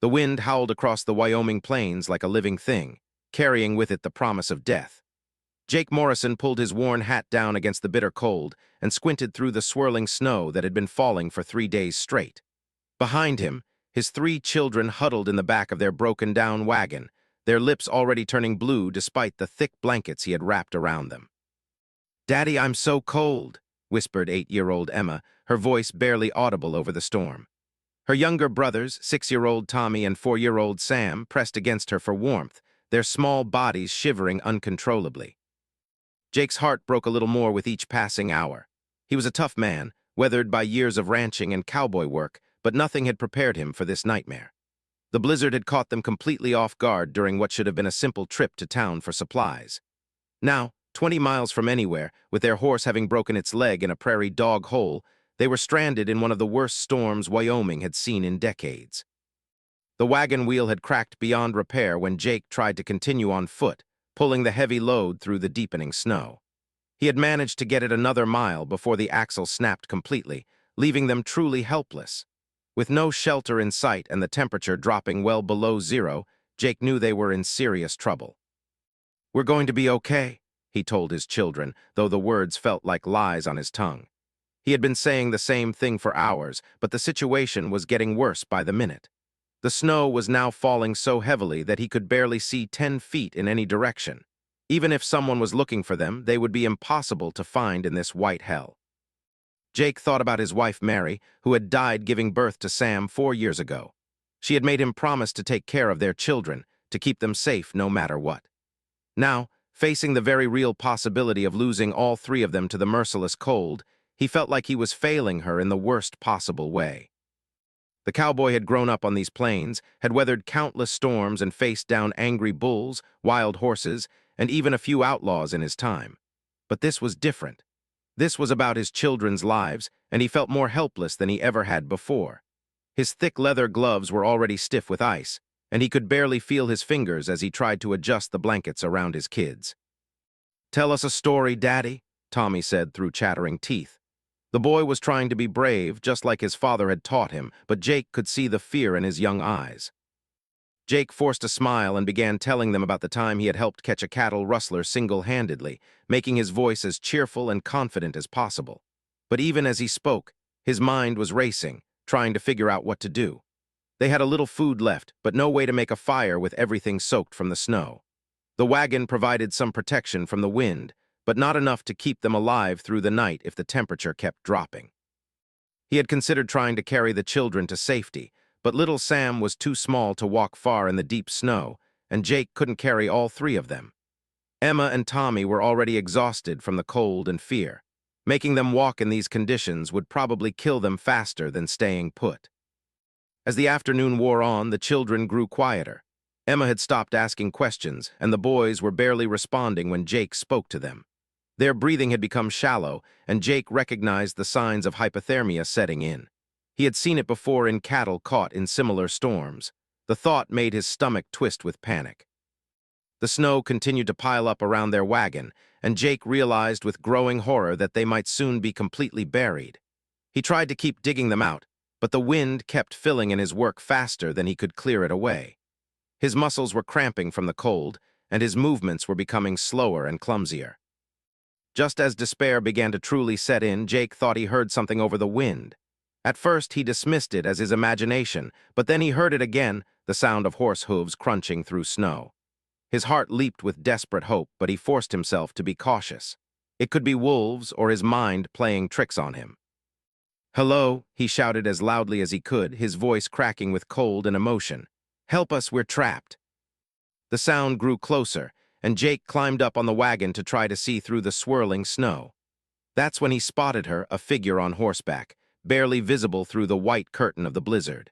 The wind howled across the Wyoming plains like a living thing, carrying with it the promise of death. Jake Morrison pulled his worn hat down against the bitter cold and squinted through the swirling snow that had been falling for 3 days straight. Behind him, his 3 children huddled in the back of their broken-down wagon, their lips already turning blue despite the thick blankets he had wrapped around them. "Daddy, I'm so cold," whispered 8-year-old Emma, her voice barely audible over the storm. Her younger brothers, 6-year-old Tommy and 4-year-old Sam, pressed against her for warmth, their small bodies shivering uncontrollably. Jake's heart broke a little more with each passing hour. He was a tough man, weathered by years of ranching and cowboy work, but nothing had prepared him for this nightmare. The blizzard had caught them completely off guard during what should have been a simple trip to town for supplies. Now, 20 miles from anywhere, with their horse having broken its leg in a prairie dog hole, they were stranded in one of the worst storms Wyoming had seen in decades. The wagon wheel had cracked beyond repair when Jake tried to continue on foot, pulling the heavy load through the deepening snow. He had managed to get it another mile before the axle snapped completely, leaving them truly helpless. With no shelter in sight and the temperature dropping well below zero, Jake knew they were in serious trouble. "We're going to be okay," he told his children, though the words felt like lies on his tongue. He had been saying the same thing for hours, but the situation was getting worse by the minute. The snow was now falling so heavily that he could barely see 10 feet in any direction. Even if someone was looking for them, they would be impossible to find in this white hell. Jake thought about his wife Mary, who had died giving birth to Sam 4 years ago. She had made him promise to take care of their children, to keep them safe no matter what. Now, facing the very real possibility of losing all 3 of them to the merciless cold, he felt like he was failing her in the worst possible way. The cowboy had grown up on these plains, had weathered countless storms and faced down angry bulls, wild horses, and even a few outlaws in his time. But this was different. This was about his children's lives, and he felt more helpless than he ever had before. His thick leather gloves were already stiff with ice, and he could barely feel his fingers as he tried to adjust the blankets around his kids. "Tell us a story, Daddy," Tommy said through chattering teeth. The boy was trying to be brave, just like his father had taught him, but Jake could see the fear in his young eyes. Jake forced a smile and began telling them about the time he had helped catch a cattle rustler single-handedly, making his voice as cheerful and confident as possible. But even as he spoke, his mind was racing, trying to figure out what to do. They had a little food left, but no way to make a fire with everything soaked from the snow. The wagon provided some protection from the wind, but not enough to keep them alive through the night if the temperature kept dropping. He had considered trying to carry the children to safety, but little Sam was too small to walk far in the deep snow, and Jake couldn't carry all 3 of them. Emma and Tommy were already exhausted from the cold and fear. Making them walk in these conditions would probably kill them faster than staying put. As the afternoon wore on, the children grew quieter. Emma had stopped asking questions, and the boys were barely responding when Jake spoke to them. Their breathing had become shallow, and Jake recognized the signs of hypothermia setting in. He had seen it before in cattle caught in similar storms. The thought made his stomach twist with panic. The snow continued to pile up around their wagon, and Jake realized with growing horror that they might soon be completely buried. He tried to keep digging them out, but the wind kept filling in his work faster than he could clear it away. His muscles were cramping from the cold, and his movements were becoming slower and clumsier. Just as despair began to truly set in, Jake thought he heard something over the wind. At first, he dismissed it as his imagination, but then he heard it again, the sound of horse hooves crunching through snow. His heart leaped with desperate hope, but he forced himself to be cautious. It could be wolves or his mind playing tricks on him. "Hello," he shouted as loudly as he could, his voice cracking with cold and emotion. "Help us, we're trapped." The sound grew closer, and Jake climbed up on the wagon to try to see through the swirling snow. That's when he spotted her, a figure on horseback, barely visible through the white curtain of the blizzard.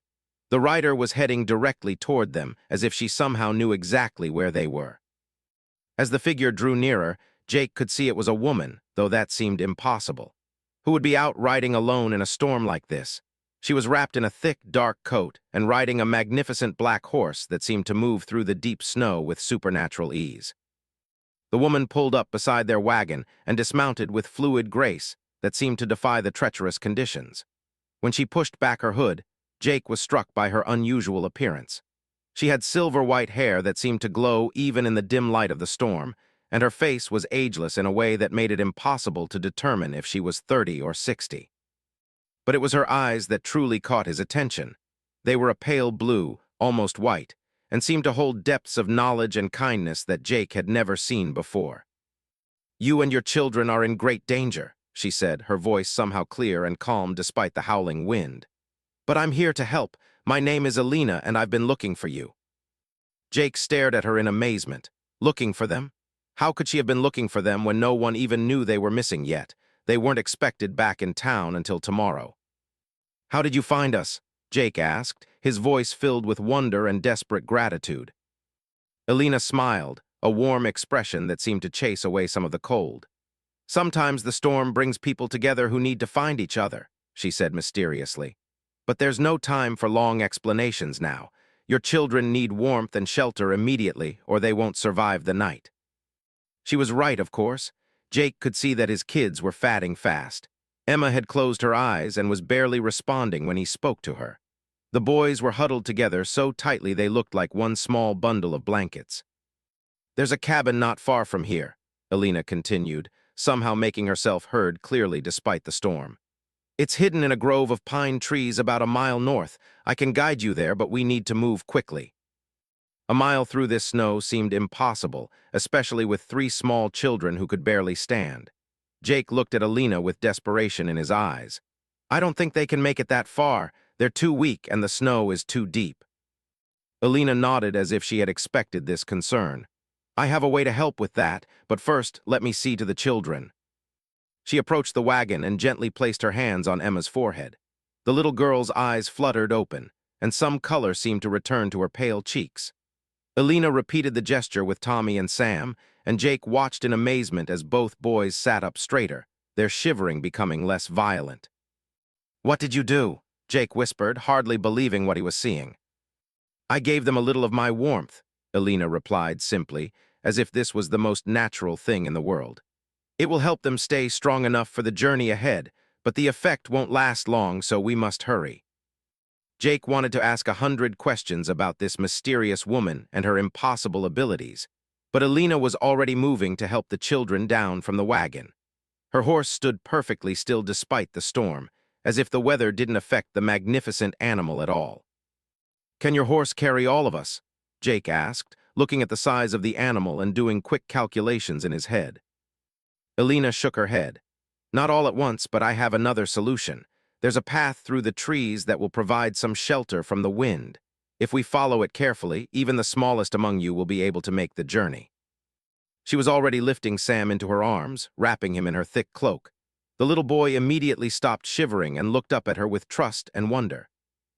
The rider was heading directly toward them, as if she somehow knew exactly where they were. As the figure drew nearer, Jake could see it was a woman, though that seemed impossible. Who would be out riding alone in a storm like this? She was wrapped in a thick, dark coat and riding a magnificent black horse that seemed to move through the deep snow with supernatural ease. The woman pulled up beside their wagon and dismounted with fluid grace that seemed to defy the treacherous conditions. When she pushed back her hood, Jake was struck by her unusual appearance. She had silver-white hair that seemed to glow even in the dim light of the storm, and her face was ageless in a way that made it impossible to determine if she was 30 or 60. But it was her eyes that truly caught his attention. They were a pale blue, almost white, and seemed to hold depths of knowledge and kindness that Jake had never seen before. "You and your children are in great danger," she said, her voice somehow clear and calm despite the howling wind. "But I'm here to help. My name is Alina, and I've been looking for you." Jake stared at her in amazement. Looking for them? How could she have been looking for them when no one even knew they were missing yet? They weren't expected back in town until tomorrow. "How did you find us?" Jake asked, his voice filled with wonder and desperate gratitude. Alina smiled, a warm expression that seemed to chase away some of the cold. "Sometimes the storm brings people together who need to find each other," she said mysteriously. "But there's no time for long explanations now. Your children need warmth and shelter immediately, or they won't survive the night." She was right, of course. Jake could see that his kids were fatting fast. Emma had closed her eyes and was barely responding when he spoke to her. The boys were huddled together so tightly they looked like one small bundle of blankets. "There's a cabin not far from here," Alina continued, somehow making herself heard clearly despite the storm. "It's hidden in a grove of pine trees about a mile north. I can guide you there, but we need to move quickly." A mile through this snow seemed impossible, especially with 3 small children who could barely stand. Jake looked at Alina with desperation in his eyes. "I don't think they can make it that far. They're too weak and the snow is too deep." Alina nodded as if she had expected this concern. "I have a way to help with that, but first let me see to the children." She approached the wagon and gently placed her hands on Emma's forehead. The little girl's eyes fluttered open, and some color seemed to return to her pale cheeks. Alina repeated the gesture with Tommy and Sam, and Jake watched in amazement as both boys sat up straighter, their shivering becoming less violent. "What did you do?" Jake whispered, hardly believing what he was seeing. "I gave them a little of my warmth," Alina replied simply, as if this was the most natural thing in the world. "It will help them stay strong enough for the journey ahead, but the effect won't last long, so we must hurry." Jake wanted to ask 100 questions about this mysterious woman and her impossible abilities, but Alina was already moving to help the children down from the wagon. Her horse stood perfectly still despite the storm, as if the weather didn't affect the magnificent animal at all. "Can your horse carry all of us?" Jake asked, looking at the size of the animal and doing quick calculations in his head. Alina shook her head. "Not all at once, but I have another solution. There's a path through the trees that will provide some shelter from the wind. If we follow it carefully, even the smallest among you will be able to make the journey." She was already lifting Sam into her arms, wrapping him in her thick cloak. The little boy immediately stopped shivering and looked up at her with trust and wonder.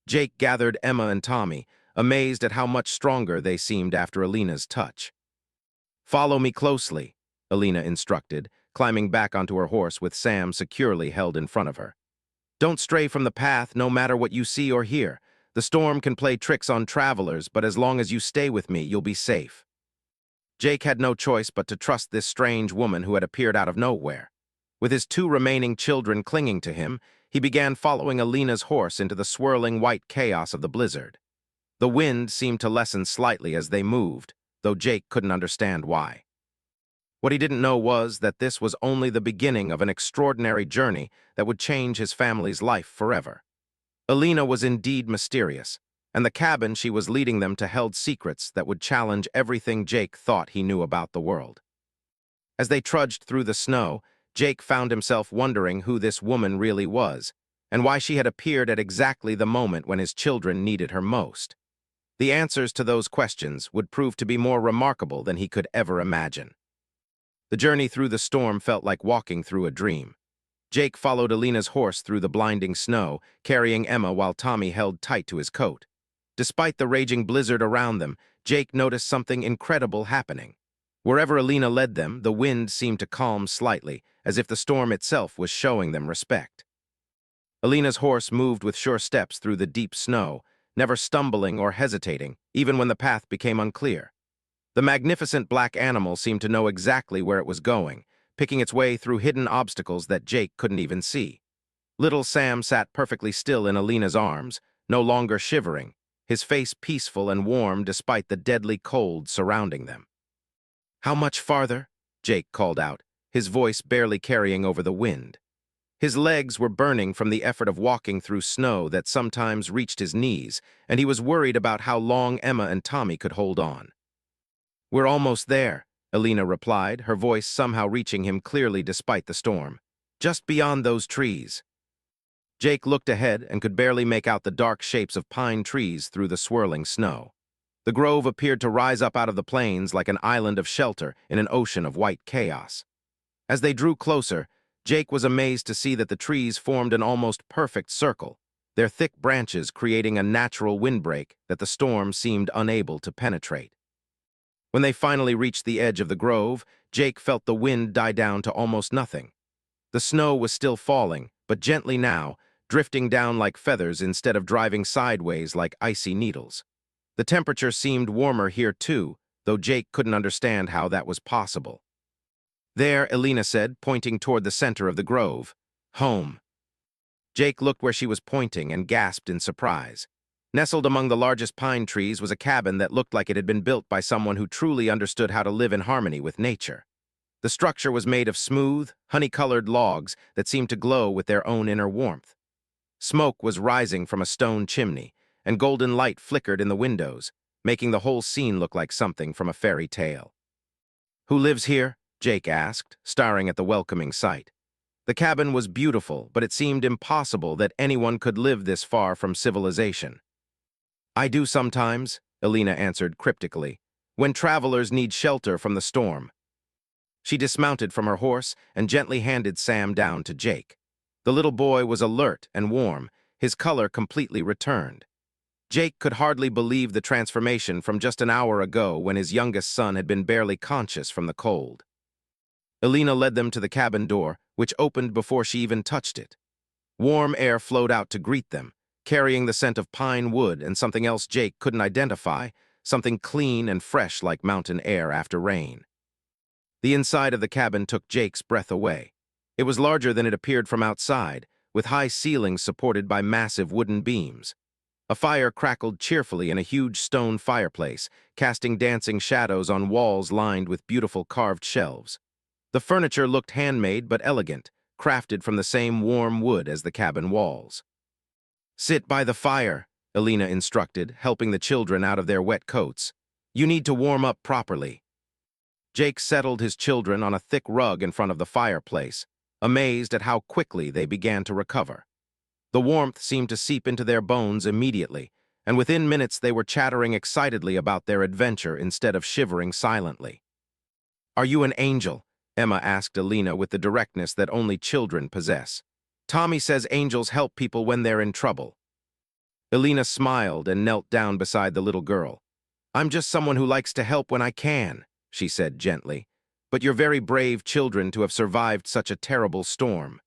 Jake gathered Emma and Tommy, amazed at how much stronger they seemed after Alina's touch. "Follow me closely," Alina instructed, climbing back onto her horse with Sam securely held in front of her. "Don't stray from the path no matter what you see or hear. The storm can play tricks on travelers, but as long as you stay with me, you'll be safe." Jake had no choice but to trust this strange woman who had appeared out of nowhere. With his 2 remaining children clinging to him, he began following Alina's horse into the swirling white chaos of the blizzard. The wind seemed to lessen slightly as they moved, though Jake couldn't understand why. What he didn't know was that this was only the beginning of an extraordinary journey that would change his family's life forever. Alina was indeed mysterious, and the cabin she was leading them to held secrets that would challenge everything Jake thought he knew about the world. As they trudged through the snow, Jake found himself wondering who this woman really was, and why she had appeared at exactly the moment when his children needed her most. The answers to those questions would prove to be more remarkable than he could ever imagine. The journey through the storm felt like walking through a dream. Jake followed Alina's horse through the blinding snow, carrying Emma while Tommy held tight to his coat. Despite the raging blizzard around them, Jake noticed something incredible happening. Wherever Alina led them, the wind seemed to calm slightly, as if the storm itself was showing them respect. Alina's horse moved with sure steps through the deep snow, never stumbling or hesitating, even when the path became unclear. The magnificent black animal seemed to know exactly where it was going, picking its way through hidden obstacles that Jake couldn't even see. Little Sam sat perfectly still in Alina's arms, no longer shivering, his face peaceful and warm despite the deadly cold surrounding them. "How much farther?" Jake called out, his voice barely carrying over the wind. His legs were burning from the effort of walking through snow that sometimes reached his knees, and he was worried about how long Emma and Tommy could hold on. "We're almost there," Alina replied, her voice somehow reaching him clearly despite the storm. "Just beyond those trees." Jake looked ahead and could barely make out the dark shapes of pine trees through the swirling snow. The grove appeared to rise up out of the plains like an island of shelter in an ocean of white chaos. As they drew closer, Jake was amazed to see that the trees formed an almost perfect circle, their thick branches creating a natural windbreak that the storm seemed unable to penetrate. When they finally reached the edge of the grove, Jake felt the wind die down to almost nothing. The snow was still falling, but gently now, drifting down like feathers instead of driving sideways like icy needles. The temperature seemed warmer here too, though Jake couldn't understand how that was possible. "There," Alina said, pointing toward the center of the grove. "Home." Jake looked where she was pointing and gasped in surprise. Nestled among the largest pine trees was a cabin that looked like it had been built by someone who truly understood how to live in harmony with nature. The structure was made of smooth, honey-colored logs that seemed to glow with their own inner warmth. Smoke was rising from a stone chimney, and golden light flickered in the windows, making the whole scene look like something from a fairy tale. "Who lives here?" Jake asked, staring at the welcoming sight. The cabin was beautiful, but it seemed impossible that anyone could live this far from civilization. "I do sometimes," Alina answered cryptically, "when travelers need shelter from the storm." She dismounted from her horse and gently handed Sam down to Jake. The little boy was alert and warm, his color completely returned. Jake could hardly believe the transformation from just an hour ago when his youngest son had been barely conscious from the cold. Alina led them to the cabin door, which opened before she even touched it. Warm air flowed out to greet them, carrying the scent of pine wood and something else Jake couldn't identify, something clean and fresh like mountain air after rain. The inside of the cabin took Jake's breath away. It was larger than it appeared from outside, with high ceilings supported by massive wooden beams. A fire crackled cheerfully in a huge stone fireplace, casting dancing shadows on walls lined with beautiful carved shelves. The furniture looked handmade but elegant, crafted from the same warm wood as the cabin walls. "Sit by the fire," Alina instructed, helping the children out of their wet coats. "You need to warm up properly." Jake settled his children on a thick rug in front of the fireplace, amazed at how quickly they began to recover. The warmth seemed to seep into their bones immediately, and within minutes they were chattering excitedly about their adventure instead of shivering silently. "Are you an angel?" Emma asked Alina with the directness that only children possess. "Tommy says angels help people when they're in trouble." Alina smiled and knelt down beside the little girl. "I'm just someone who likes to help when I can," she said gently. "But you're very brave children to have survived such a terrible storm."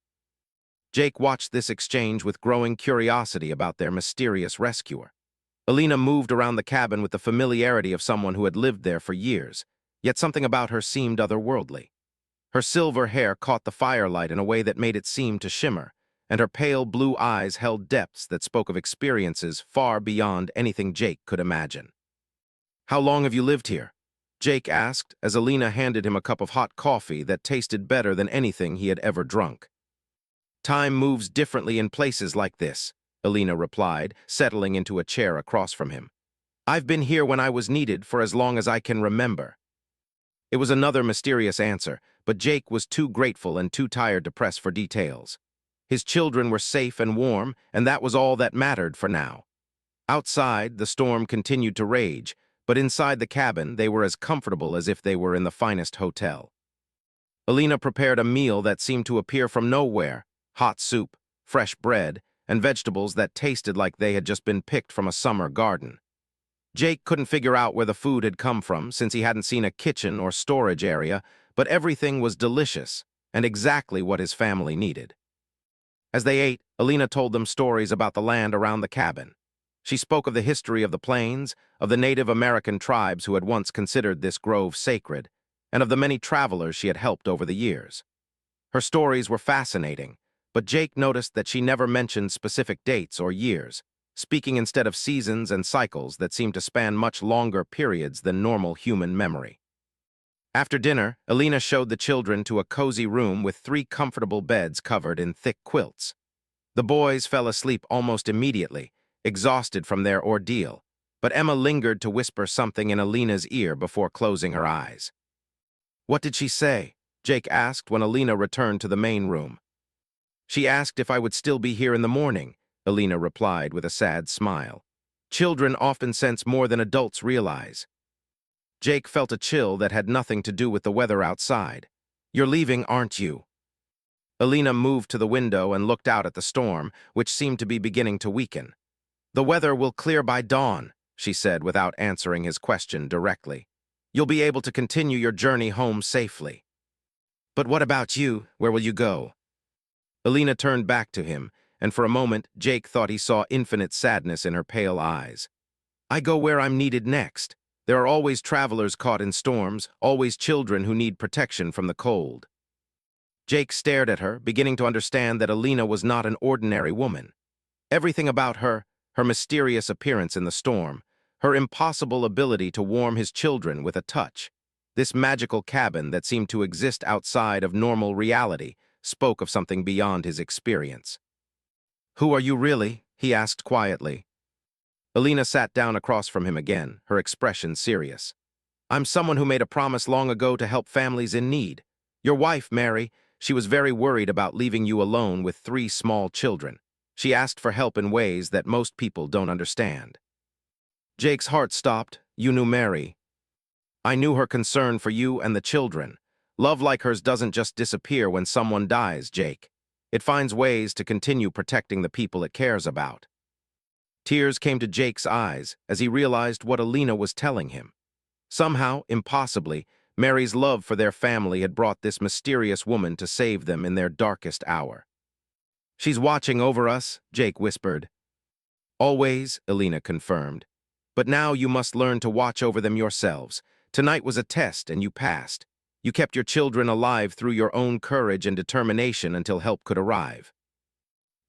Jake watched this exchange with growing curiosity about their mysterious rescuer. Alina moved around the cabin with the familiarity of someone who had lived there for years, yet something about her seemed otherworldly. Her silver hair caught the firelight in a way that made it seem to shimmer, and her pale blue eyes held depths that spoke of experiences far beyond anything Jake could imagine. "How long have you lived here?" Jake asked as Alina handed him a cup of hot coffee that tasted better than anything he had ever drunk. "Time moves differently in places like this," Alina replied, settling into a chair across from him. "I've been here when I was needed for as long as I can remember." It was another mysterious answer, but Jake was too grateful and too tired to press for details. His children were safe and warm, and that was all that mattered for now. Outside, the storm continued to rage, but inside the cabin, they were as comfortable as if they were in the finest hotel. Alina prepared a meal that seemed to appear from nowhere: hot soup, fresh bread, and vegetables that tasted like they had just been picked from a summer garden. Jake couldn't figure out where the food had come from since he hadn't seen a kitchen or storage area, but everything was delicious and exactly what his family needed. As they ate, Alina told them stories about the land around the cabin. She spoke of the history of the plains, of the Native American tribes who had once considered this grove sacred, and of the many travelers she had helped over the years. Her stories were fascinating, but Jake noticed that she never mentioned specific dates or years. speaking instead of seasons and cycles that seemed to span much longer periods than normal human memory. After dinner, Alina showed the children to a cozy room with 3 comfortable beds covered in thick quilts. The boys fell asleep almost immediately, exhausted from their ordeal, but Emma lingered to whisper something in Alina's ear before closing her eyes. "What did she say?" Jake asked when Alina returned to the main room. "She asked if I would still be here in the morning," Alina replied with a sad smile. "Children often sense more than adults realize." Jake felt a chill that had nothing to do with the weather outside. "You're leaving, aren't you?" Alina moved to the window and looked out at the storm, which seemed to be beginning to weaken. "The weather will clear by dawn," she said without answering his question directly. "You'll be able to continue your journey home safely." "But what about you? Where will you go?" Alina turned back to him, and for a moment Jake thought he saw infinite sadness in her pale eyes. "I go where I'm needed next. There are always travelers caught in storms, always children who need protection from the cold." Jake stared at her, beginning to understand that Alina was not an ordinary woman. Everything about her, her mysterious appearance in the storm, her impossible ability to warm his children with a touch, this magical cabin that seemed to exist outside of normal reality, spoke of something beyond his experience. "Who are you really?" he asked quietly. Alina sat down across from him again, her expression serious. "I'm someone who made a promise long ago to help families in need. Your wife, Mary, she was very worried about leaving you alone with 3 small children. She asked for help in ways that most people don't understand." Jake's heart stopped. "You knew Mary." "I knew her concern for you and the children. Love like hers doesn't just disappear when someone dies, Jake. It finds ways to continue protecting the people it cares about." Tears came to Jake's eyes as he realized what Alina was telling him. Somehow, impossibly, Mary's love for their family had brought this mysterious woman to save them in their darkest hour. "She's watching over us," Jake whispered. "Always," Alina confirmed. "But now you must learn to watch over them yourselves. Tonight was a test and you passed. You kept your children alive through your own courage and determination until help could arrive."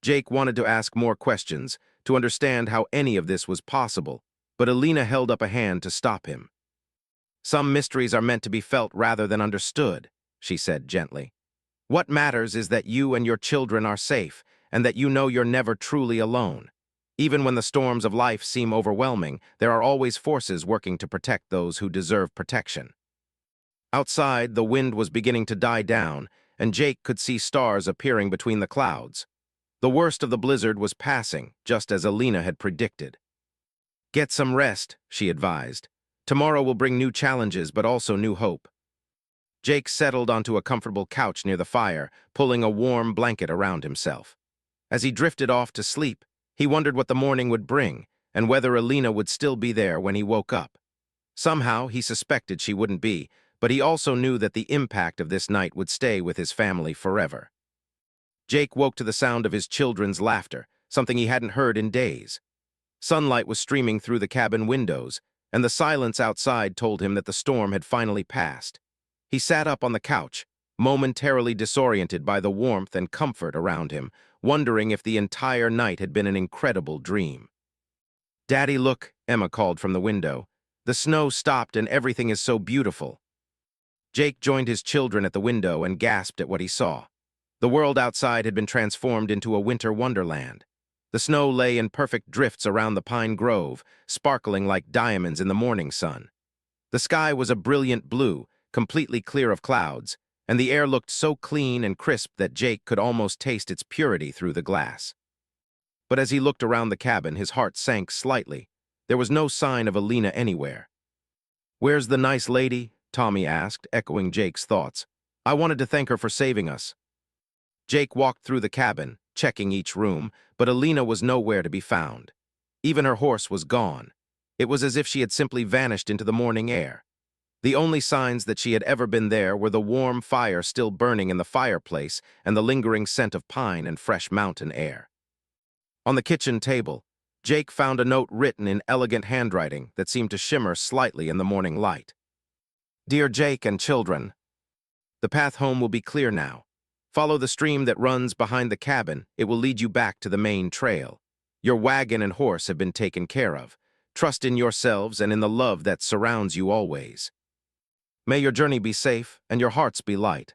Jake wanted to ask more questions, to understand how any of this was possible, but Alina held up a hand to stop him. "Some mysteries are meant to be felt rather than understood," she said gently. "What matters is that you and your children are safe, and that you know you're never truly alone. Even when the storms of life seem overwhelming, there are always forces working to protect those who deserve protection." Outside, the wind was beginning to die down, and Jake could see stars appearing between the clouds. The worst of the blizzard was passing, just as Alina had predicted. "Get some rest," she advised. "Tomorrow will bring new challenges, but also new hope." Jake settled onto a comfortable couch near the fire, pulling a warm blanket around himself. As he drifted off to sleep, he wondered what the morning would bring, and whether Alina would still be there when he woke up. Somehow, he suspected she wouldn't be, but he also knew that the impact of this night would stay with his family forever. Jake woke to the sound of his children's laughter, something he hadn't heard in days. Sunlight was streaming through the cabin windows, and the silence outside told him that the storm had finally passed. He sat up on the couch, momentarily disoriented by the warmth and comfort around him, wondering if the entire night had been an incredible dream. "Daddy, look," Emma called from the window. "The snow stopped and everything is so beautiful." Jake joined his children at the window and gasped at what he saw. The world outside had been transformed into a winter wonderland. The snow lay in perfect drifts around the pine grove, sparkling like diamonds in the morning sun. The sky was a brilliant blue, completely clear of clouds, and the air looked so clean and crisp that Jake could almost taste its purity through the glass. But as he looked around the cabin, his heart sank slightly. There was no sign of Alina anywhere. "Where's the nice lady?" Tommy asked, echoing Jake's thoughts. "I wanted to thank her for saving us." Jake walked through the cabin, checking each room, but Alina was nowhere to be found. Even her horse was gone. It was as if she had simply vanished into the morning air. The only signs that she had ever been there were the warm fire still burning in the fireplace and the lingering scent of pine and fresh mountain air. On the kitchen table, Jake found a note written in elegant handwriting that seemed to shimmer slightly in the morning light. "Dear Jake and children, the path home will be clear now. Follow the stream that runs behind the cabin. It will lead you back to the main trail. Your wagon and horse have been taken care of. Trust in yourselves and in the love that surrounds you always. May your journey be safe and your hearts be light.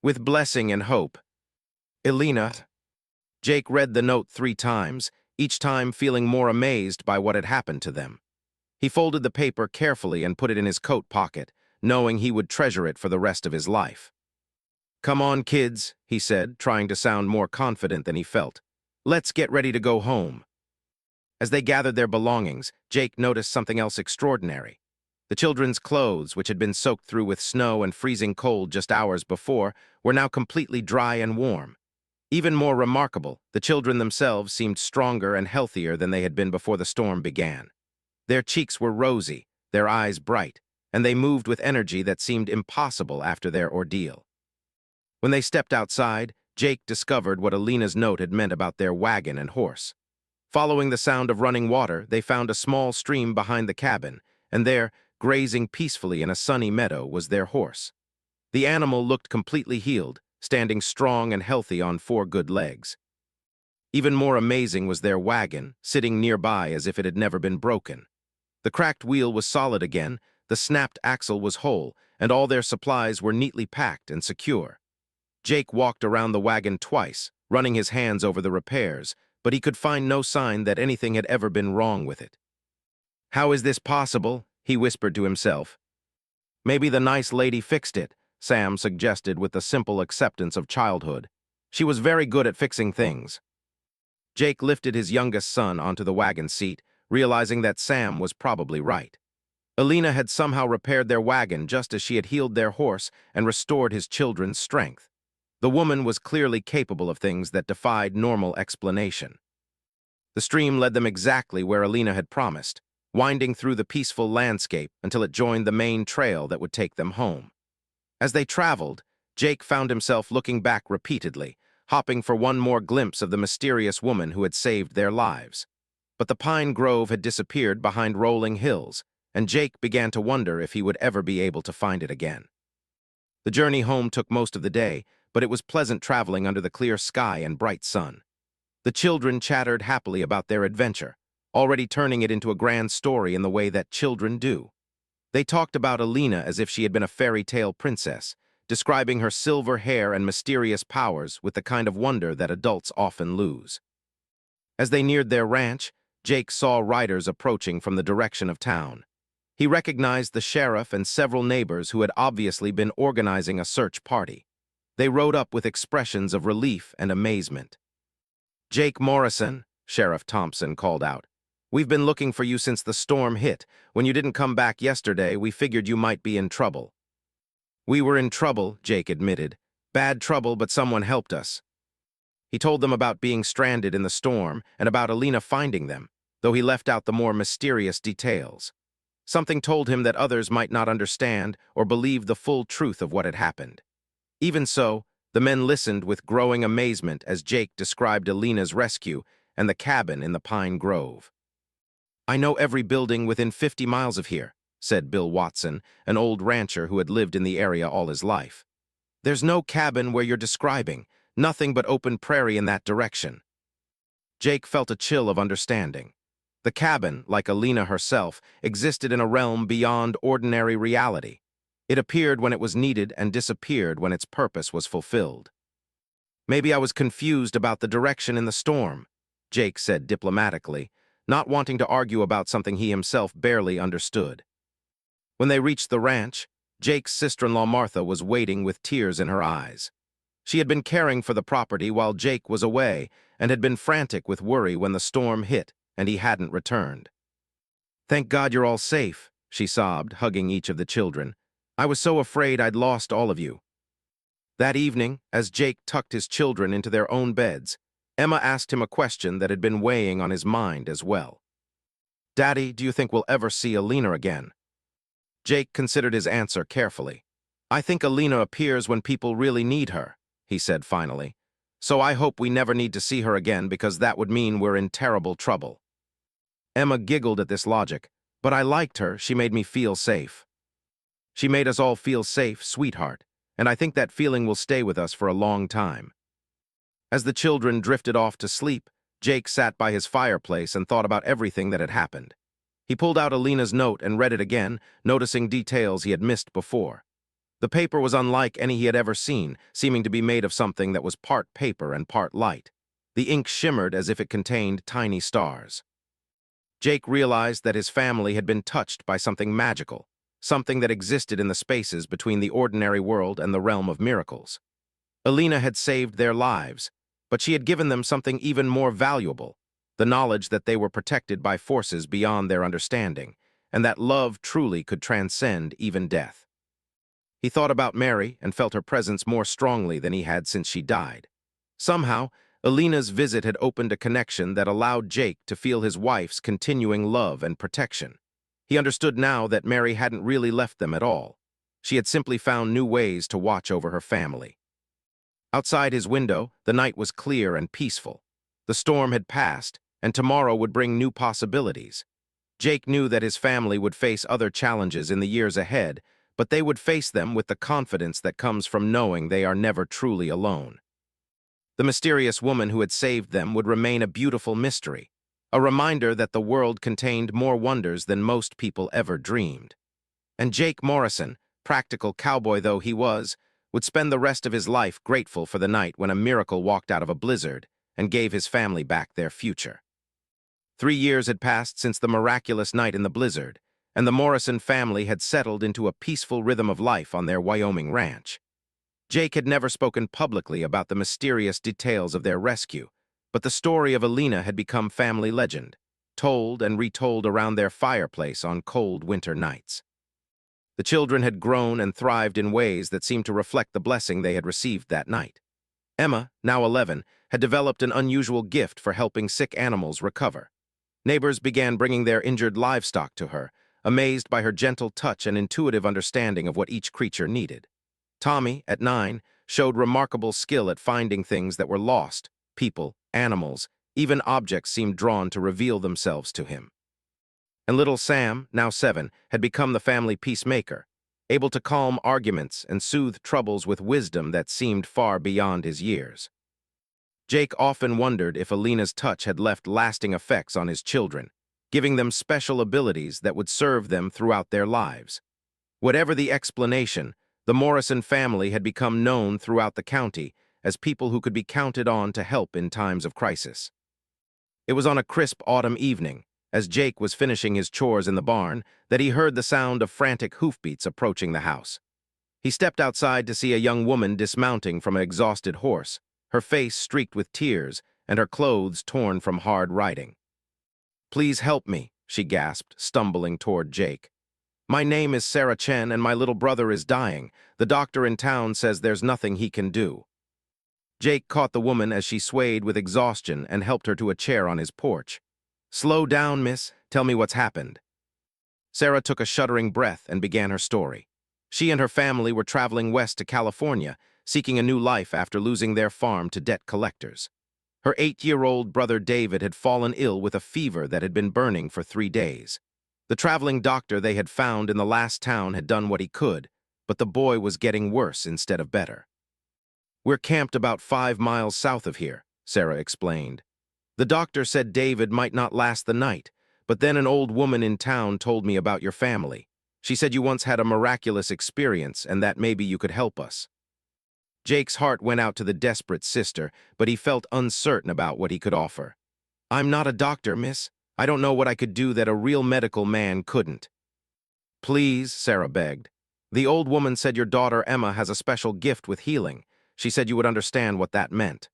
With blessing and hope. Elena. Jake read the note 3 times, each time feeling more amazed by what had happened to them. He folded the paper carefully and put it in his coat pocket, knowing he would treasure it for the rest of his life. "Come on, kids," he said, trying to sound more confident than he felt. "Let's get ready to go home." As they gathered their belongings, Jake noticed something else extraordinary. The children's clothes, which had been soaked through with snow and freezing cold just hours before, were now completely dry and warm. Even more remarkable, the children themselves seemed stronger and healthier than they had been before the storm began. Their cheeks were rosy, their eyes bright, and they moved with energy that seemed impossible after their ordeal. When they stepped outside, Jake discovered what Alina's note had meant about their wagon and horse. Following the sound of running water, they found a small stream behind the cabin, and there, grazing peacefully in a sunny meadow, was their horse. The animal looked completely healed, standing strong and healthy on 4 good legs. Even more amazing was their wagon, sitting nearby as if it had never been broken. The cracked wheel was solid again, the snapped axle was whole, and all their supplies were neatly packed and secure. Jake walked around the wagon twice, running his hands over the repairs, but he could find no sign that anything had ever been wrong with it. "How is this possible?" he whispered to himself. "Maybe the nice lady fixed it," Sam suggested with the simple acceptance of childhood. "She was very good at fixing things." Jake lifted his youngest son onto the wagon seat, realizing that Sam was probably right. Alina had somehow repaired their wagon just as she had healed their horse and restored his children's strength. The woman was clearly capable of things that defied normal explanation. The stream led them exactly where Alina had promised, winding through the peaceful landscape until it joined the main trail that would take them home. As they traveled, Jake found himself looking back repeatedly, hopping for one more glimpse of the mysterious woman who had saved their lives. But the pine grove had disappeared behind rolling hills, and Jake began to wonder if he would ever be able to find it again. The journey home took most of the day, but it was pleasant traveling under the clear sky and bright sun. The children chattered happily about their adventure, already turning it into a grand story in the way that children do. They talked about Alina as if she had been a fairy tale princess, describing her silver hair and mysterious powers with the kind of wonder that adults often lose. As they neared their ranch, Jake saw riders approaching from the direction of town. He recognized the sheriff and several neighbors who had obviously been organizing a search party. They rode up with expressions of relief and amazement. "Jake Morrison," Sheriff Thompson called out. "We've been looking for you since the storm hit. When you didn't come back yesterday, we figured you might be in trouble." "We were in trouble," Jake admitted. "Bad trouble, but someone helped us." He told them about being stranded in the storm and about Alina finding them, though he left out the more mysterious details. Something told him that others might not understand or believe the full truth of what had happened. Even so, the men listened with growing amazement as Jake described Alina's rescue and the cabin in the pine grove. "I know every building within 50 miles of here," said Bill Watson, an old rancher who had lived in the area all his life. "There's no cabin where you're describing, nothing but open prairie in that direction." Jake felt a chill of understanding. The cabin, like Alina herself, existed in a realm beyond ordinary reality. It appeared when it was needed and disappeared when its purpose was fulfilled. "Maybe I was confused about the direction in the storm," Jake said diplomatically, not wanting to argue about something he himself barely understood. When they reached the ranch, Jake's sister-in-law Martha was waiting with tears in her eyes. She had been caring for the property while Jake was away and had been frantic with worry when the storm hit and he hadn't returned. "Thank God you're all safe," she sobbed, hugging each of the children. "I was so afraid I'd lost all of you." That evening, as Jake tucked his children into their own beds, Emma asked him a question that had been weighing on his mind as well. "Daddy, do you think we'll ever see Alina again?" Jake considered his answer carefully. "I think Alina appears when people really need her," he said finally. "So I hope we never need to see her again because that would mean we're in terrible trouble." Emma giggled at this logic, "But I liked her, she made me feel safe." "She made us all feel safe, sweetheart, and I think that feeling will stay with us for a long time." As the children drifted off to sleep, Jake sat by his fireplace and thought about everything that had happened. He pulled out Alina's note and read it again, noticing details he had missed before. The paper was unlike any he had ever seen, seeming to be made of something that was part paper and part light. The ink shimmered as if it contained tiny stars. Jake realized that his family had been touched by something magical, something that existed in the spaces between the ordinary world and the realm of miracles. Alina had saved their lives, but she had given them something even more valuable, the knowledge that they were protected by forces beyond their understanding, and that love truly could transcend even death. He thought about Mary and felt her presence more strongly than he had since she died. Somehow, Alina's visit had opened a connection that allowed Jake to feel his wife's continuing love and protection. He understood now that Mary hadn't really left them at all. She had simply found new ways to watch over her family. Outside his window, the night was clear and peaceful. The storm had passed, and tomorrow would bring new possibilities. Jake knew that his family would face other challenges in the years ahead, but they would face them with the confidence that comes from knowing they are never truly alone. The mysterious woman who had saved them would remain a beautiful mystery, a reminder that the world contained more wonders than most people ever dreamed. And Jake Morrison, practical cowboy though he was, would spend the rest of his life grateful for the night when a miracle walked out of a blizzard and gave his family back their future. 3 years had passed since the miraculous night in the blizzard, and the Morrison family had settled into a peaceful rhythm of life on their Wyoming ranch. Jake had never spoken publicly about the mysterious details of their rescue, but the story of Alina had become family legend, told and retold around their fireplace on cold winter nights. The children had grown and thrived in ways that seemed to reflect the blessing they had received that night. Emma, now 11, had developed an unusual gift for helping sick animals recover. Neighbors began bringing their injured livestock to her, amazed by her gentle touch and intuitive understanding of what each creature needed. Tommy, at 9, showed remarkable skill at finding things that were lost. People, animals, even objects seemed drawn to reveal themselves to him. And little Sam, now 7, had become the family peacemaker, able to calm arguments and soothe troubles with wisdom that seemed far beyond his years. Jake often wondered if Alina's touch had left lasting effects on his children, giving them special abilities that would serve them throughout their lives. Whatever the explanation, the Morrison family had become known throughout the county as people who could be counted on to help in times of crisis. It was on a crisp autumn evening, as Jake was finishing his chores in the barn, that he heard the sound of frantic hoofbeats approaching the house. He stepped outside to see a young woman dismounting from an exhausted horse, her face streaked with tears and her clothes torn from hard riding. "Please help me," she gasped, stumbling toward Jake. "My name is Sarah Chen and my little brother is dying. The doctor in town says there's nothing he can do." Jake caught the woman as she swayed with exhaustion and helped her to a chair on his porch. "Slow down, miss. Tell me what's happened." Sarah took a shuddering breath and began her story. She and her family were traveling west to California, seeking a new life after losing their farm to debt collectors. Her 8-year-old brother David had fallen ill with a fever that had been burning for 3 days. The traveling doctor they had found in the last town had done what he could, but the boy was getting worse instead of better. "We're camped about 5 miles south of here," Sarah explained. "The doctor said David might not last the night, but then an old woman in town told me about your family. She said you once had a miraculous experience and that maybe you could help us." Jake's heart went out to the desperate sister, but he felt uncertain about what he could offer. "I'm not a doctor, miss. I don't know what I could do that a real medical man couldn't." "Please," Sarah begged. "The old woman said your daughter Emma has a special gift with healing. She said you would understand what that meant."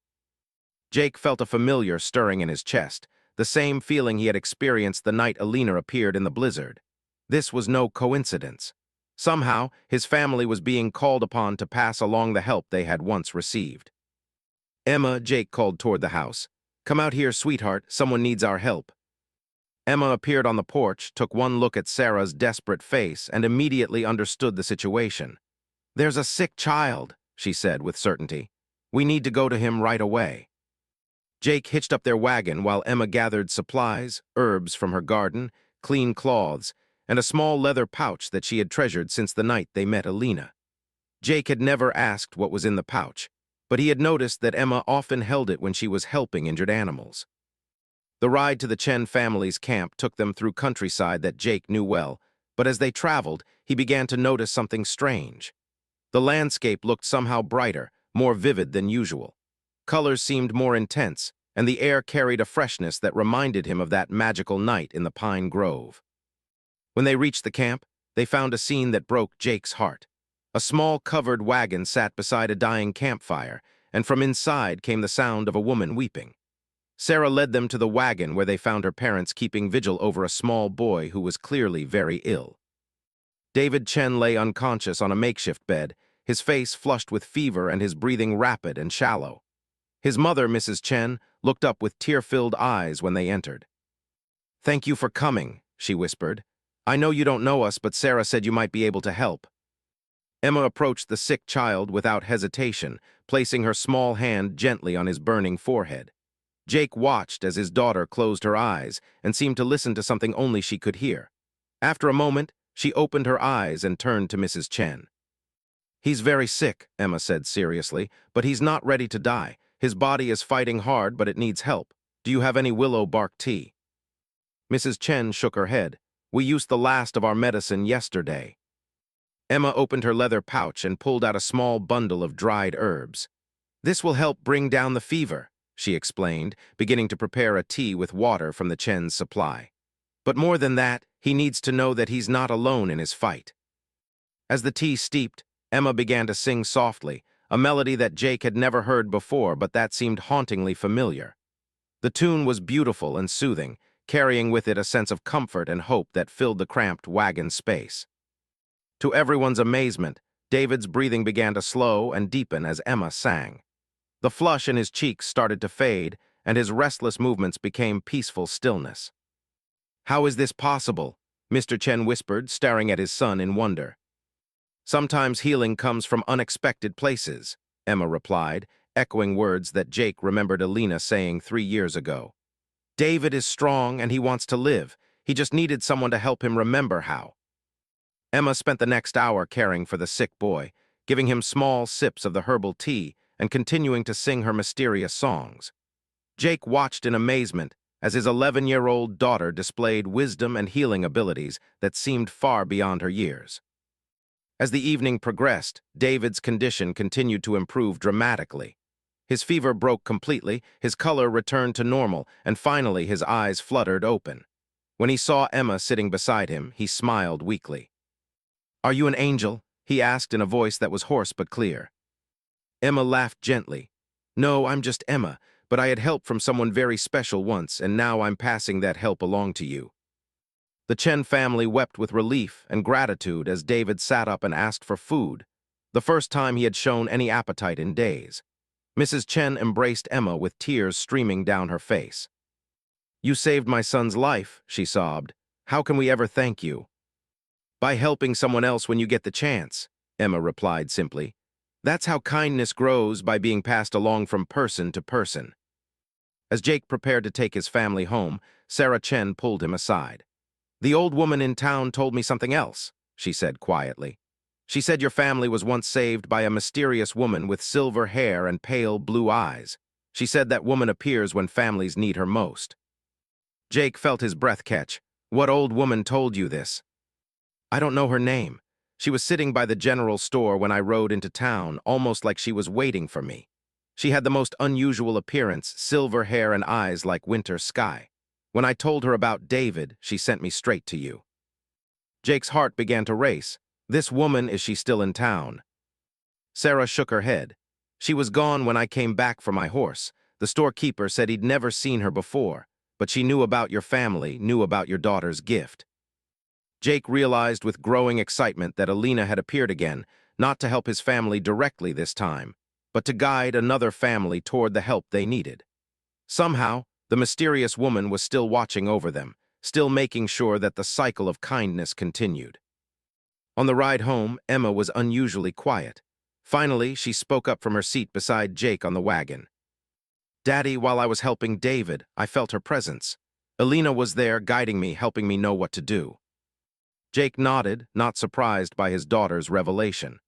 Jake felt a familiar stirring in his chest, the same feeling he had experienced the night Alina appeared in the blizzard. This was no coincidence. Somehow, his family was being called upon to pass along the help they had once received. "Emma," Jake called toward the house. "Come out here, sweetheart. Someone needs our help." Emma appeared on the porch, took one look at Sarah's desperate face, and immediately understood the situation. "There's a sick child," she said with certainty. "We need to go to him right away." Jake hitched up their wagon while Emma gathered supplies, herbs from her garden, clean cloths, and a small leather pouch that she had treasured since the night they met Alina. Jake had never asked what was in the pouch, but he had noticed that Emma often held it when she was helping injured animals. The ride to the Chen family's camp took them through countryside that Jake knew well, but as they traveled, he began to notice something strange. The landscape looked somehow brighter, more vivid than usual. Colors seemed more intense, and the air carried a freshness that reminded him of that magical night in the pine grove. When they reached the camp, they found a scene that broke Jake's heart. A small covered wagon sat beside a dying campfire, and from inside came the sound of a woman weeping. Sarah led them to the wagon where they found her parents keeping vigil over a small boy who was clearly very ill. David Chen lay unconscious on a makeshift bed, his face flushed with fever and his breathing rapid and shallow. His mother, Mrs. Chen, looked up with tear-filled eyes when they entered. "Thank you for coming," she whispered. "I know you don't know us, but Sarah said you might be able to help." Emma approached the sick child without hesitation, placing her small hand gently on his burning forehead. Jake watched as his daughter closed her eyes and seemed to listen to something only she could hear. After a moment, she opened her eyes and turned to Mrs. Chen. "He's very sick," Emma said seriously, "but he's not ready to die. His body is fighting hard, but it needs help. Do you have any willow bark tea?" Mrs. Chen shook her head. "We used the last of our medicine yesterday." Emma opened her leather pouch and pulled out a small bundle of dried herbs. "This will help bring down the fever," she explained, beginning to prepare a tea with water from the Chen's supply. "But more than that, he needs to know that he's not alone in his fight." As the tea steeped, Emma began to sing softly, a melody that Jake had never heard before but that seemed hauntingly familiar. The tune was beautiful and soothing, carrying with it a sense of comfort and hope that filled the cramped wagon space. To everyone's amazement, David's breathing began to slow and deepen as Emma sang. The flush in his cheeks started to fade, and his restless movements became peaceful stillness. "How is this possible?" Mr. Chen whispered, staring at his son in wonder. "Sometimes healing comes from unexpected places," Emma replied, echoing words that Jake remembered Alina saying 3 years ago. "David is strong and he wants to live. He just needed someone to help him remember how." Emma spent the next hour caring for the sick boy, giving him small sips of the herbal tea and continuing to sing her mysterious songs. Jake watched in amazement as his 11-year-old daughter displayed wisdom and healing abilities that seemed far beyond her years. As the evening progressed, David's condition continued to improve dramatically. His fever broke completely, his color returned to normal, and finally his eyes fluttered open. When he saw Emma sitting beside him, he smiled weakly. "Are you an angel?" he asked in a voice that was hoarse but clear. Emma laughed gently. "No, I'm just Emma, but I had help from someone very special once, and now I'm passing that help along to you." The Chen family wept with relief and gratitude as David sat up and asked for food, the first time he had shown any appetite in days. Mrs. Chen embraced Emma with tears streaming down her face. "You saved my son's life," she sobbed. "How can we ever thank you?" "By helping someone else when you get the chance," Emma replied simply. "That's how kindness grows, by being passed along from person to person." As Jake prepared to take his family home, Sarah Chen pulled him aside. "The old woman in town told me something else," she said quietly. "She said your family was once saved by a mysterious woman with silver hair and pale blue eyes. She said that woman appears when families need her most." Jake felt his breath catch. "What old woman told you this?" "I don't know her name. She was sitting by the general store when I rode into town, almost like she was waiting for me. She had the most unusual appearance, silver hair and eyes like winter sky. When I told her about David, she sent me straight to you." Jake's heart began to race. This woman, is she still in town? Sarah shook her head. "She was gone when I came back for my horse. The storekeeper said he'd never seen her before, but she knew about your family, knew about your daughter's gift." Jake realized with growing excitement that Alina had appeared again, not to help his family directly this time, but to guide another family toward the help they needed. Somehow, the mysterious woman was still watching over them, still making sure that the cycle of kindness continued. On the ride home, Emma was unusually quiet. Finally, she spoke up from her seat beside Jake on the wagon. "Daddy, while I was helping David, I felt her presence. Alina was there, guiding me, helping me know what to do." Jake nodded, not surprised by his daughter's revelation.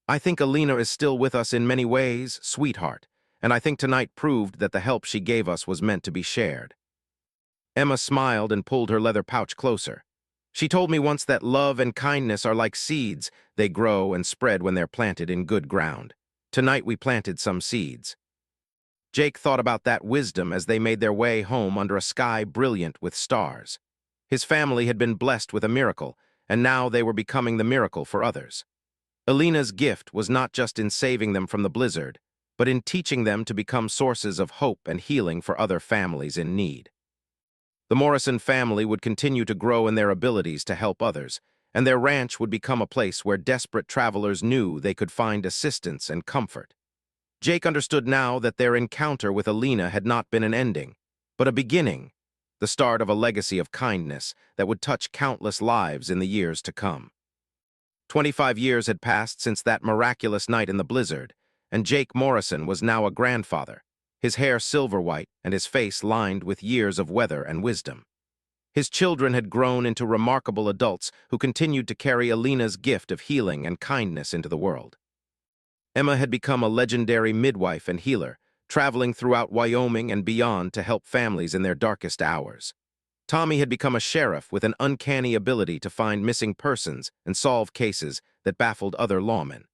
"I think Alina is still with us in many ways, sweetheart, and I think tonight proved that the help she gave us was meant to be shared." Emma smiled and pulled her leather pouch closer. She told me once that love and kindness are like seeds. They grow and spread when they're planted in good ground. Tonight we planted some seeds. Jake thought about that wisdom as they made their way home under a sky brilliant with stars. His family had been blessed with a miracle, and now they were becoming the miracle for others. Alina's gift was not just in saving them from the blizzard, but in teaching them to become sources of hope and healing for other families in need. The Morrison family would continue to grow in their abilities to help others, and their ranch would become a place where desperate travelers knew they could find assistance and comfort. Jake understood now that their encounter with Alina had not been an ending, but a beginning, the start of a legacy of kindness that would touch countless lives in the years to come. 25 years had passed since that miraculous night in the blizzard, and Jake Morrison was now a grandfather, his hair silver-white and his face lined with years of weather and wisdom. His children had grown into remarkable adults who continued to carry Alina's gift of healing and kindness into the world. Emma had become a legendary midwife and healer, traveling throughout Wyoming and beyond to help families in their darkest hours. Tommy had become a sheriff with an uncanny ability to find missing persons and solve cases that baffled other lawmen.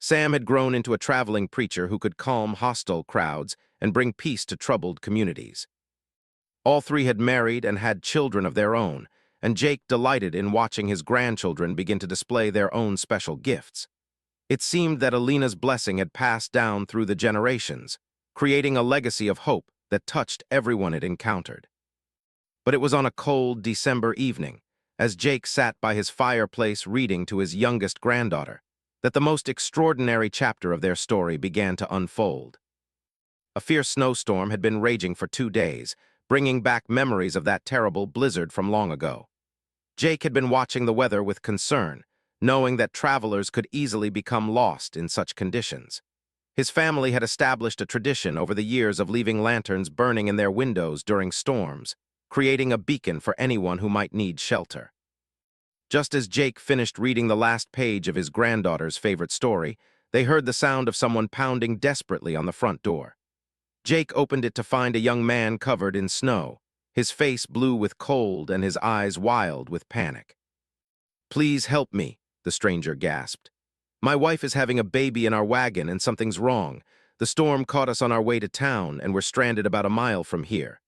Sam had grown into a traveling preacher who could calm hostile crowds and bring peace to troubled communities. All three had married and had children of their own, and Jake delighted in watching his grandchildren begin to display their own special gifts. It seemed that Alina's blessing had passed down through the generations, creating a legacy of hope that touched everyone it encountered. But it was on a cold December evening, as Jake sat by his fireplace reading to his youngest granddaughter, that the most extraordinary chapter of their story began to unfold. A fierce snowstorm had been raging for 2 days, bringing back memories of that terrible blizzard from long ago. Jake had been watching the weather with concern, knowing that travelers could easily become lost in such conditions. His family had established a tradition over the years of leaving lanterns burning in their windows during storms, creating a beacon for anyone who might need shelter. Just as Jake finished reading the last page of his granddaughter's favorite story, they heard the sound of someone pounding desperately on the front door. Jake opened it to find a young man covered in snow, his face blue with cold and his eyes wild with panic. "Please help me," the stranger gasped. "My wife is having a baby in our wagon and something's wrong. The storm caught us on our way to town and we're stranded about a mile from here."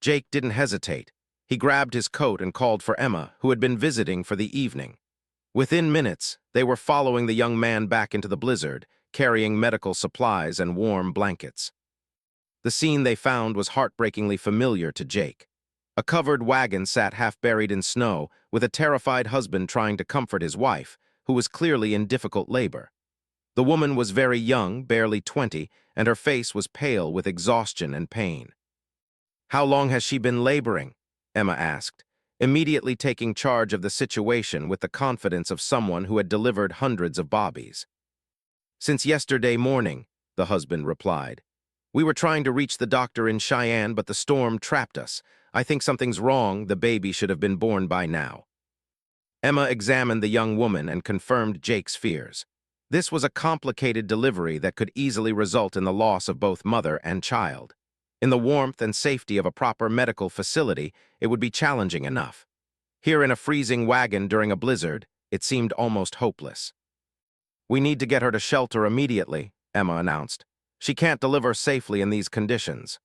Jake didn't hesitate. He grabbed his coat and called for Emma, who had been visiting for the evening. Within minutes, they were following the young man back into the blizzard, carrying medical supplies and warm blankets. The scene they found was heartbreakingly familiar to Jake. A covered wagon sat half buried in snow, with a terrified husband trying to comfort his wife, who was clearly in difficult labor. The woman was very young, barely 20, and her face was pale with exhaustion and pain. "How long has she been laboring?" Emma asked, immediately taking charge of the situation with the confidence of someone who had delivered hundreds of bobbies. "Since yesterday morning," the husband replied. "We were trying to reach the doctor in Cheyenne, but the storm trapped us. I think something's wrong. The baby should have been born by now." Emma examined the young woman and confirmed Jake's fears. This was a complicated delivery that could easily result in the loss of both mother and child. In the warmth and safety of a proper medical facility, it would be challenging enough. Here in a freezing wagon during a blizzard, it seemed almost hopeless. "We need to get her to shelter immediately," Emma announced. "She can't deliver safely in these conditions."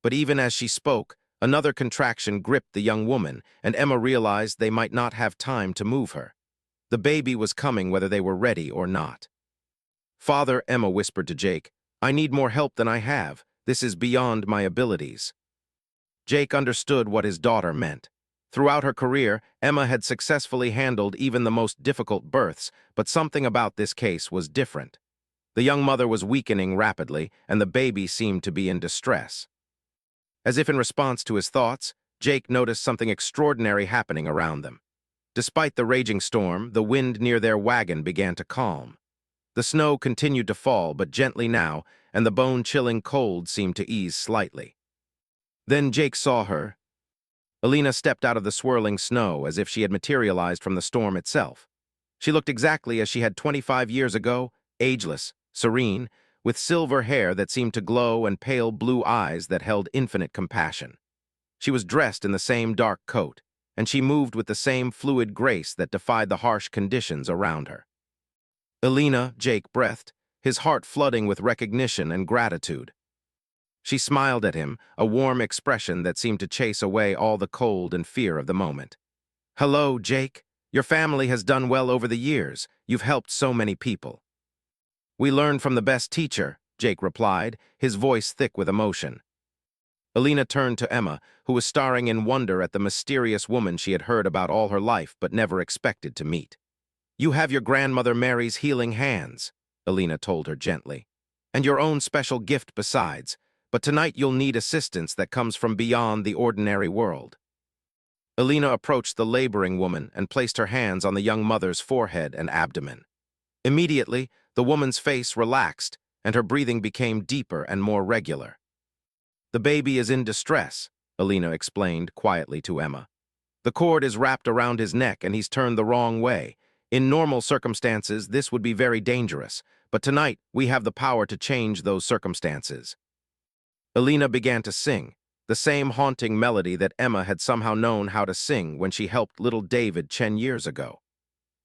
But even as she spoke, another contraction gripped the young woman, and Emma realized they might not have time to move her. The baby was coming whether they were ready or not. "Father," Emma whispered to Jake, "I need more help than I have. This is beyond my abilities." Jake understood what his daughter meant. Throughout her career, Emma had successfully handled even the most difficult births, but something about this case was different. The young mother was weakening rapidly, and the baby seemed to be in distress. As if in response to his thoughts, Jake noticed something extraordinary happening around them. Despite the raging storm, the wind near their wagon began to calm. The snow continued to fall, but gently now, and the bone-chilling cold seemed to ease slightly. Then Jake saw her. Alina stepped out of the swirling snow as if she had materialized from the storm itself. She looked exactly as she had 25 years ago, ageless, serene, with silver hair that seemed to glow and pale blue eyes that held infinite compassion. She was dressed in the same dark coat, and she moved with the same fluid grace that defied the harsh conditions around her. Elena, Jake breathed, his heart flooding with recognition and gratitude. She smiled at him, a warm expression that seemed to chase away all the cold and fear of the moment. "Hello, Jake. Your family has done well over the years. You've helped so many people." "We learned from the best teacher," Jake replied, his voice thick with emotion. Elena turned to Emma, who was staring in wonder at the mysterious woman she had heard about all her life but never expected to meet. "You have your grandmother Mary's healing hands," Elena told her gently, "and your own special gift besides, but tonight you'll need assistance that comes from beyond the ordinary world." Elena approached the laboring woman and placed her hands on the young mother's forehead and abdomen. Immediately, the woman's face relaxed, and her breathing became deeper and more regular. "The baby is in distress," Elena explained quietly to Emma. "The cord is wrapped around his neck and he's turned the wrong way. In normal circumstances, this would be very dangerous, but tonight we have the power to change those circumstances." Elena began to sing, the same haunting melody that Emma had somehow known how to sing when she helped little David 10 years ago.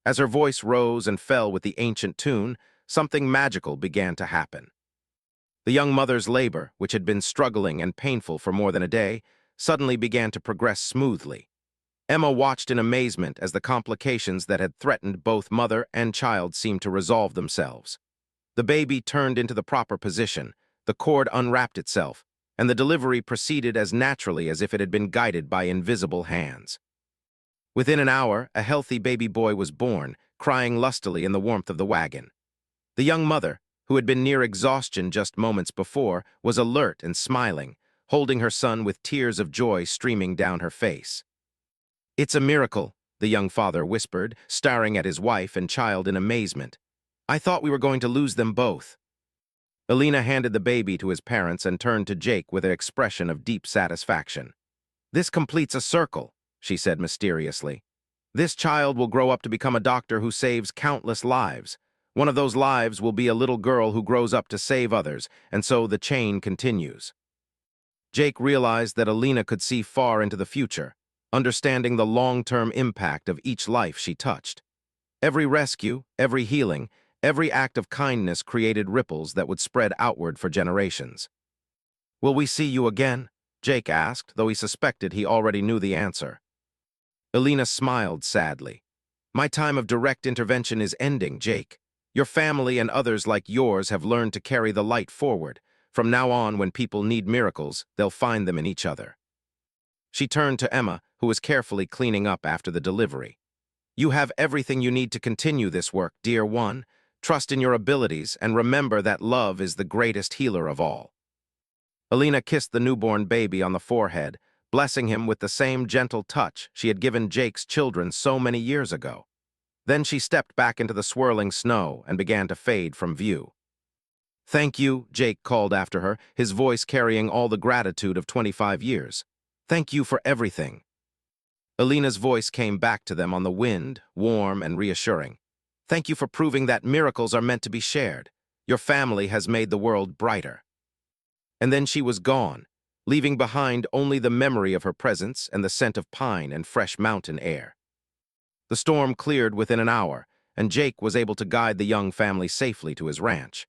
As her voice rose and fell with the ancient tune, something magical began to happen. The young mother's labor, which had been struggling and painful for more than a day, suddenly began to progress smoothly. Emma watched in amazement as the complications that had threatened both mother and child seemed to resolve themselves. The baby turned into the proper position, the cord unwrapped itself, and the delivery proceeded as naturally as if it had been guided by invisible hands. Within an hour, a healthy baby boy was born, crying lustily in the warmth of the wagon. The young mother, who had been near exhaustion just moments before, was alert and smiling, holding her son with tears of joy streaming down her face. "It's a miracle," the young father whispered, staring at his wife and child in amazement. "I thought we were going to lose them both." Elena handed the baby to his parents and turned to Jake with an expression of deep satisfaction. "This completes a circle," she said mysteriously. "This child will grow up to become a doctor who saves countless lives. One of those lives will be a little girl who grows up to save others, and so the chain continues." Jake realized that Elena could see far into the future, understanding the long-term impact of each life she touched. Every rescue, every healing, every act of kindness created ripples that would spread outward for generations. "Will we see you again?" Jake asked, though he suspected he already knew the answer. Elena smiled sadly. "My time of direct intervention is ending, Jake. Your family and others like yours have learned to carry the light forward. From now on, when people need miracles, they'll find them in each other." She turned to Emma, who was carefully cleaning up after the delivery. "You have everything you need to continue this work, dear one. Trust in your abilities and remember that love is the greatest healer of all." Elena kissed the newborn baby on the forehead, blessing him with the same gentle touch she had given Jake's children so many years ago. Then she stepped back into the swirling snow and began to fade from view. "Thank you," Jake called after her, his voice carrying all the gratitude of 25 years. "Thank you for everything." Elena's voice came back to them on the wind, warm and reassuring. "Thank you for proving that miracles are meant to be shared. Your family has made the world brighter." And then she was gone, leaving behind only the memory of her presence and the scent of pine and fresh mountain air. The storm cleared within an hour, and Jake was able to guide the young family safely to his ranch.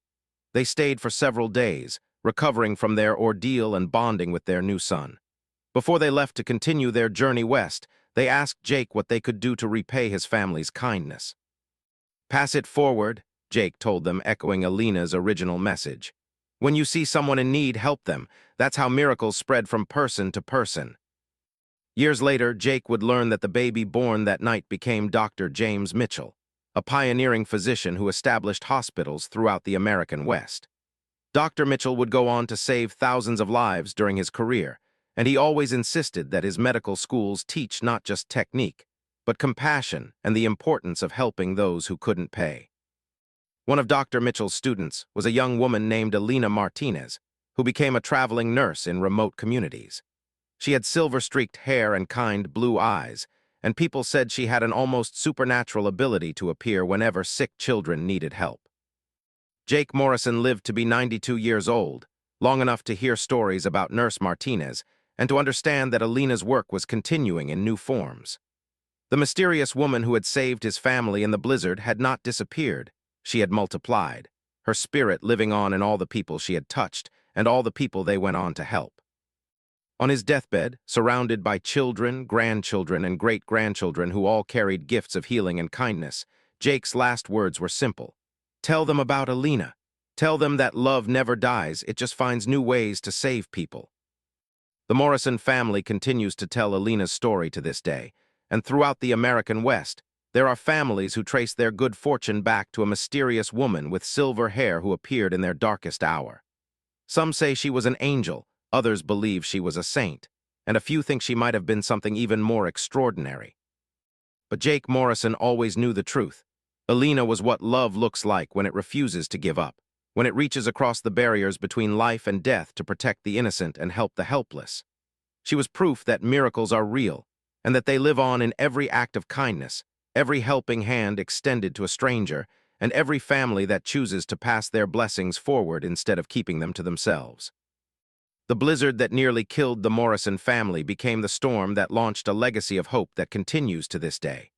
They stayed for several days, recovering from their ordeal and bonding with their new son. Before they left to continue their journey west, they asked Jake what they could do to repay his family's kindness. "Pass it forward," Jake told them, echoing Elena's original message. "When you see someone in need, help them. That's how miracles spread from person to person." Years later, Jake would learn that the baby born that night became Dr. James Mitchell, a pioneering physician who established hospitals throughout the American West. Dr. Mitchell would go on to save thousands of lives during his career, and he always insisted that his medical schools teach not just technique, but compassion and the importance of helping those who couldn't pay. One of Dr. Mitchell's students was a young woman named Elena Martinez, who became a traveling nurse in remote communities. She had silver-streaked hair and kind blue eyes, and people said she had an almost supernatural ability to appear whenever sick children needed help. Jake Morrison lived to be 92 years old, long enough to hear stories about Nurse Martinez, and to understand that Alina's work was continuing in new forms. The mysterious woman who had saved his family in the blizzard had not disappeared. She had multiplied, her spirit living on in all the people she had touched and all the people they went on to help. On his deathbed, surrounded by children, grandchildren, and great-grandchildren who all carried gifts of healing and kindness, Jake's last words were simple. Tell them about Alina. Tell them that love never dies, it just finds new ways to save people. The Morrison family continues to tell Alina's story to this day, and throughout the American West, there are families who trace their good fortune back to a mysterious woman with silver hair who appeared in their darkest hour. Some say she was an angel, others believe she was a saint, and a few think she might have been something even more extraordinary. But Jake Morrison always knew the truth. Alina was what love looks like when it refuses to give up, when it reaches across the barriers between life and death to protect the innocent and help the helpless. She was proof that miracles are real, and that they live on in every act of kindness, every helping hand extended to a stranger, and every family that chooses to pass their blessings forward instead of keeping them to themselves. The blizzard that nearly killed the Morrison family became the storm that launched a legacy of hope that continues to this day.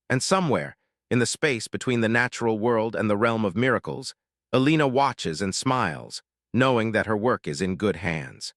And somewhere, in the space between the natural world and the realm of miracles, Alina watches and smiles, knowing that her work is in good hands.